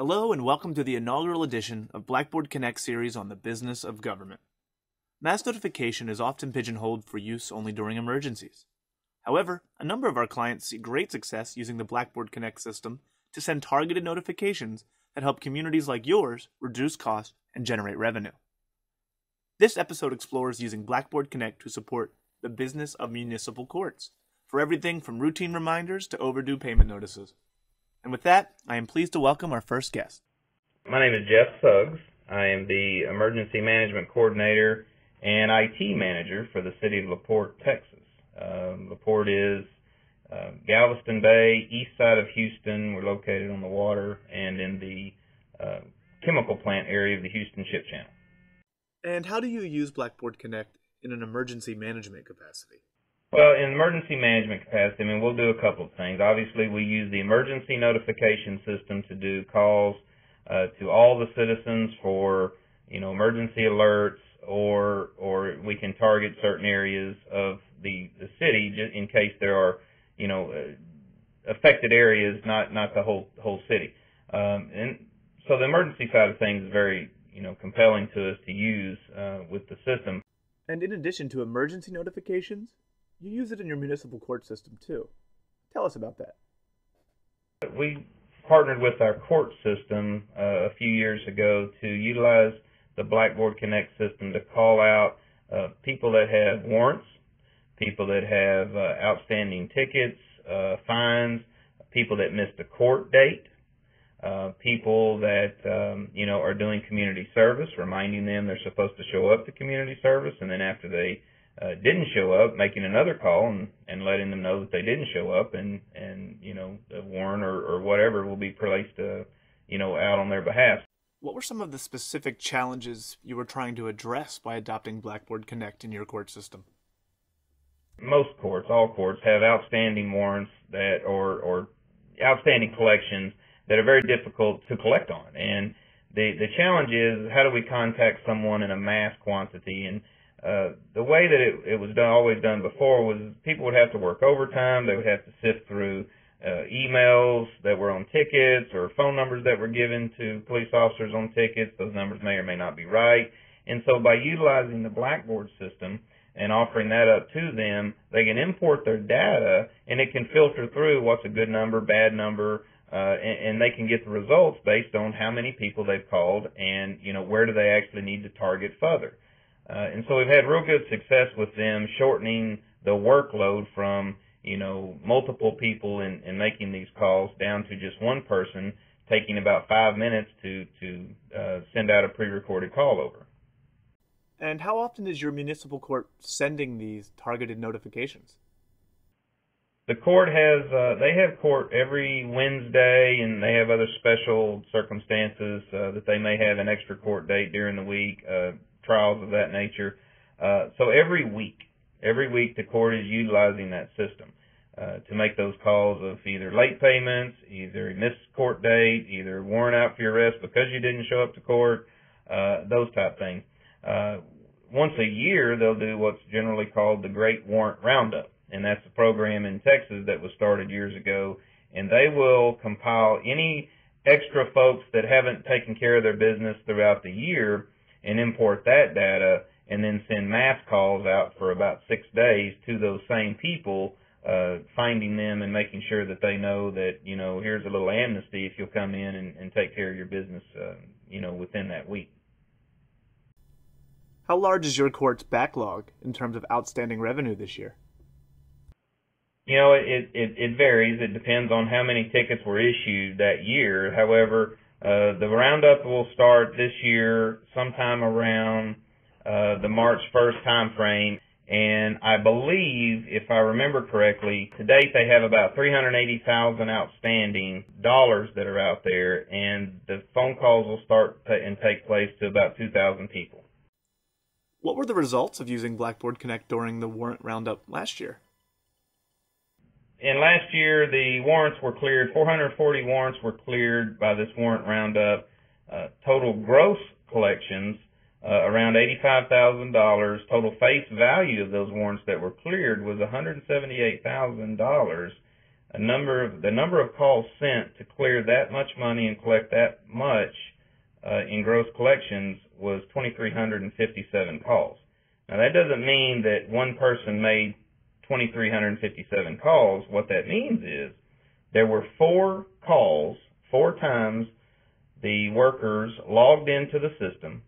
Hello and welcome to the inaugural edition of Blackboard Connect series on the business of government. Mass notification is often pigeonholed for use only during emergencies. However, a number of our clients see great success using the Blackboard Connect system to send targeted notifications that help communities like yours reduce costs and generate revenue. This episode explores using Blackboard Connect to support the business of municipal courts, for everything from routine reminders to overdue payment notices. And with that, I am pleased to welcome our first guest. My name is Jeff Suggs. I am the Emergency Management Coordinator and IT Manager for the City of LaPorte, Texas. LaPorte is Galveston Bay, east side of Houston. We're located on the water and in the chemical plant area of the Houston Ship Channel. And how do you use Blackboard Connect in an emergency management capacity? Well, in emergency management capacity, we'll do a couple of things. Obviously, we use the emergency notification system to do calls to all the citizens for, emergency alerts, or we can target certain areas of the city just in case there are, affected areas, not the whole city. And so the emergency side of things is very, compelling to us to use with the system. And in addition to emergency notifications, you use it in your municipal court system too. Tell us about that. We partnered with our court system a few years ago to utilize the Blackboard Connect system to call out people that have warrants, people that have outstanding tickets, fines, people that missed a court date, people that are doing community service, reminding them they're supposed to show up to community service, and then after they didn't show up, making another call and letting them know that they didn't show up, and a warrant or whatever will be placed out on their behalf. What were some of the specific challenges you were trying to address by adopting Blackboard Connect in your court system? Most courts, all courts, have outstanding warrants that or outstanding collections that are very difficult to collect on. And the challenge is, how do we contact someone in a mass quantity? And the way that it was always done before was people would have to work overtime. They would have to sift through emails that were on tickets or phone numbers that were given to police officers on tickets. Those numbers may or may not be right. And so by utilizing the Blackboard system and offering that up to them, they can import their data and it can filter through what's a good number, bad number, and they can get the results based on how many people they've called and, where do they actually need to target further. And so we've had real good success with them shortening the workload from, multiple people in making these calls down to just one person, taking about 5 minutes to send out a pre-recorded call over. And how often is your municipal court sending these targeted notifications? The court they have court every Wednesday, and they have other special circumstances that they may have an extra court date during the week, trials of that nature. So every week the court is utilizing that system to make those calls of either late payments, either missed court date, either warrant out for your arrest because you didn't show up to court, those type things. Once a year, they'll do what's generally called the Great Warrant Roundup, and that's a program in Texas that was started years ago, and they will compile any extra folks that haven't taken care of their business throughout the year and import that data and then send mass calls out for about 6 days to those same people, finding them and making sure that they know that, here's a little amnesty if you'll come in and take care of your business, within that week. How large is your court's backlog in terms of outstanding revenue this year? It varies. It depends on how many tickets were issued that year. However, the roundup will start this year sometime around the March 1st time frame, and I believe, if I remember correctly, to date they have about $380,000 outstanding dollars that are out there, and the phone calls will start and take place to about 2,000 people. What were the results of using Blackboard Connect during the warrant roundup last year? And last year, the warrants were cleared. 440 warrants were cleared by this warrant roundup. Total gross collections, around $85,000. Total face value of those warrants that were cleared was $178,000. the number of calls sent to clear that much money and collect that much in gross collections was 2,357 calls. Now that doesn't mean that one person made 2,357 calls. What that means is there were 4 calls, 4 times the workers logged into the system,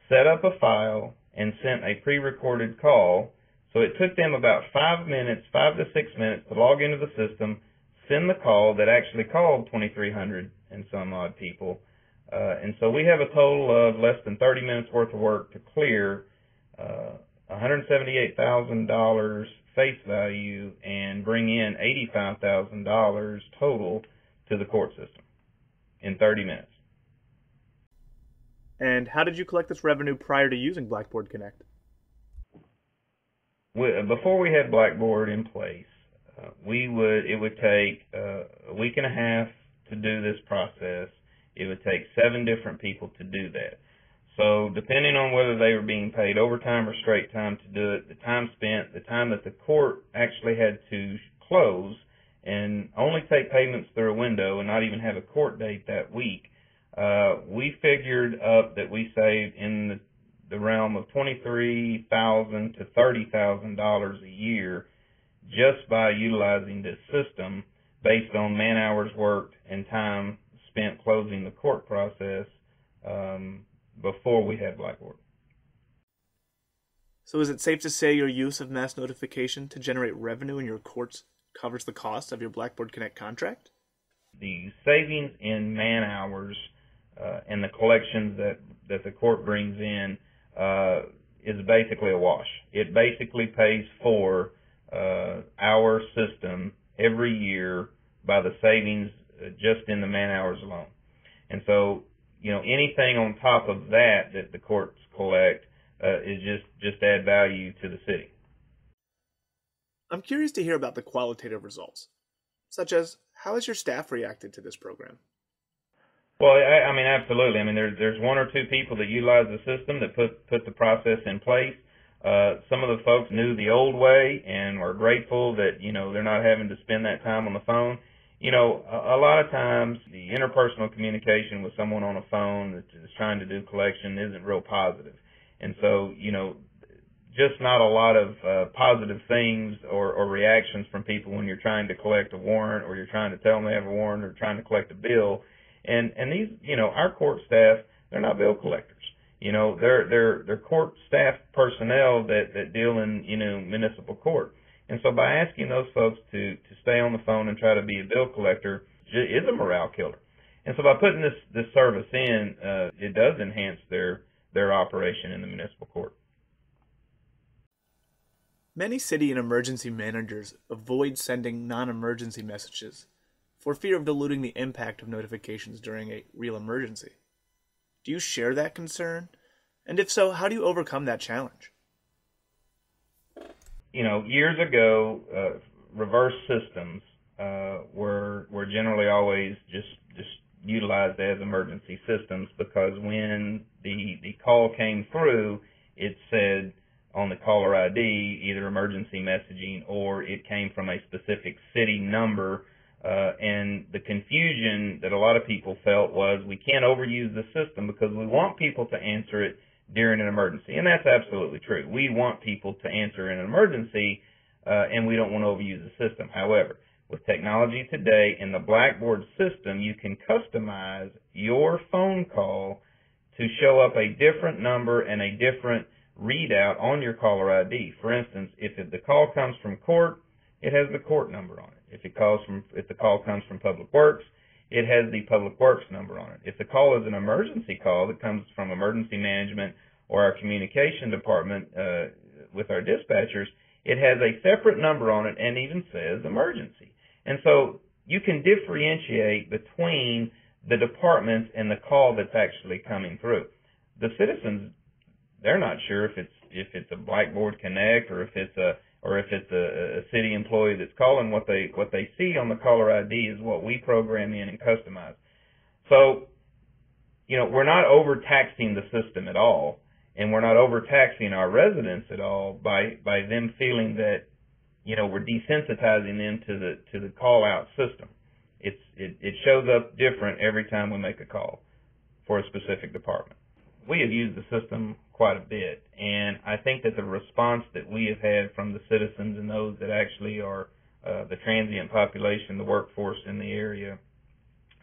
set up a file, and sent a pre-recorded call. So it took them about 5 to 6 minutes to log into the system, send the call that actually called 2,300 and some odd people. And so we have a total of less than 30 minutes worth of work to clear $178,000 face value and bring in $85,000 total to the court system in 30 minutes. And how did you collect this revenue prior to using Blackboard Connect? Before we had Blackboard in place, it would take a week and a half to do this process. It would take 7 different people to do that. So depending on whether they were being paid overtime or straight time to do it, the time spent, the time that the court actually had to close and only take payments through a window and not even have a court date that week, we figured up that we saved in the realm of $23,000 to $30,000 a year just by utilizing this system based on man hours worked and time spent closing the court process before we had Blackboard. So is it safe to say your use of mass notification to generate revenue in your courts covers the cost of your Blackboard Connect contract? The savings in man hours and the collections that the court brings in is basically a wash. It basically pays for our system every year by the savings just in the man hours alone. And so, anything on top of that the courts collect is just add value to the city. I'm curious to hear about the qualitative results, such as how has your staff reacted to this program? Well, I mean, absolutely. I mean, there's 1 or 2 people that utilize the system that put the process in place. Some of the folks knew the old way and were grateful that, they're not having to spend that time on the phone. A lot of times the interpersonal communication with someone on a phone that is trying to do collection isn't real positive. And so, just not a lot of positive things or reactions from people when you're trying to collect a warrant or you're trying to tell them they have a warrant or trying to collect a bill. And these, our court staff, they're not bill collectors. They're court staff personnel that deal in, municipal court. And so by asking those folks to stay on the phone and try to be a bill collector is a morale killer. And so by putting this service in, it does enhance their operation in the municipal court. Many city and emergency managers avoid sending non-emergency messages for fear of diluting the impact of notifications during a real emergency. Do you share that concern? And if so, how do you overcome that challenge? Years ago, reverse systems were generally always just utilized as emergency systems because when the call came through, it said on the caller ID either emergency messaging or it came from a specific city number. And the confusion that a lot of people felt was we can't overuse the system because we want people to answer it during an emergency. And that's absolutely true. We want people to answer in an emergency, and we don't want to overuse the system. However, with technology today in the Blackboard system, you can customize your phone call to show up a different number and a different readout on your caller ID. For instance, if the call comes from court, it has the court number on it. If the call comes from Public Works, it has the Public Works number on it. If the call is an emergency call that comes from emergency management or our communication department with our dispatchers, it has a separate number on it and even says emergency. And so you can differentiate between the departments and the call that's actually coming through. The citizens, they're not sure if it's a Blackboard Connect or if it's a city employee that's calling. What they see on the caller ID is what we program in and customize. So, we're not overtaxing the system at all, and we're not overtaxing our residents at all by them feeling that we're desensitizing them to the call out system. It shows up different every time we make a call for a specific department. We have used the system quite a bit, and I think that the response that we have had from the citizens and those that actually are the transient population, the workforce in the area,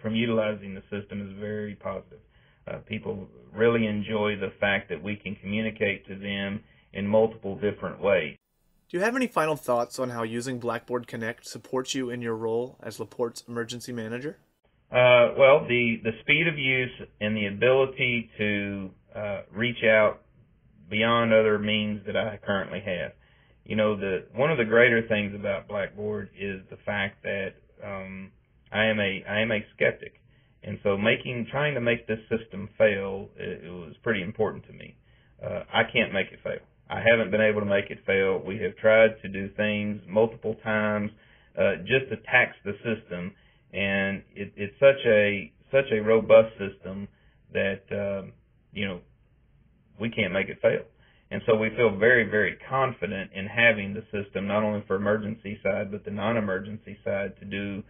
from utilizing the system is very positive. People really enjoy the fact that we can communicate to them in multiple different ways. Do you have any final thoughts on how using Blackboard Connect supports you in your role as LaPorte's emergency manager? Well, the speed of use and the ability to reach out beyond other means that I currently have. One of the greater things about Blackboard is the fact that I am a skeptic, and so trying to make this system fail, it was pretty important to me. I can't make it fail. I haven't been able to make it fail. We have tried to do things multiple times just to tax the system, and it's such a robust system that we can't make it fail. And so we feel very, very confident in having the system, not only for emergency side, but the non-emergency side, to do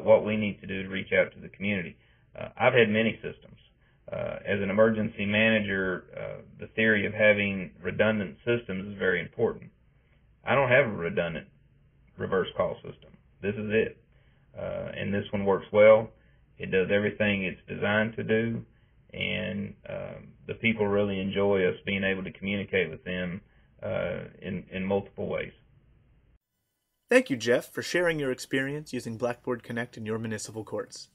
what we need to do to reach out to the community. I've had many systems. As an emergency manager, the theory of having redundant systems is very important. I don't have a redundant reverse call system. This is it. And this one works well. It does everything it's designed to do, and the people really enjoy us being able to communicate with them in multiple ways. Thank you, Jeff, for sharing your experience using Blackboard Connect in your municipal courts.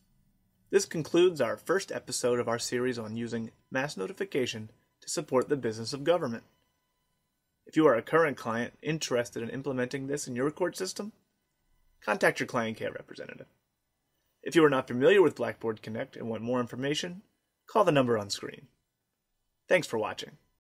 This concludes our first episode of our series on using mass notification to support the business of government. If you are a current client interested in implementing this in your court system, contact your client care representative. If you are not familiar with Blackboard Connect and want more information, call the number on screen. Thanks for watching.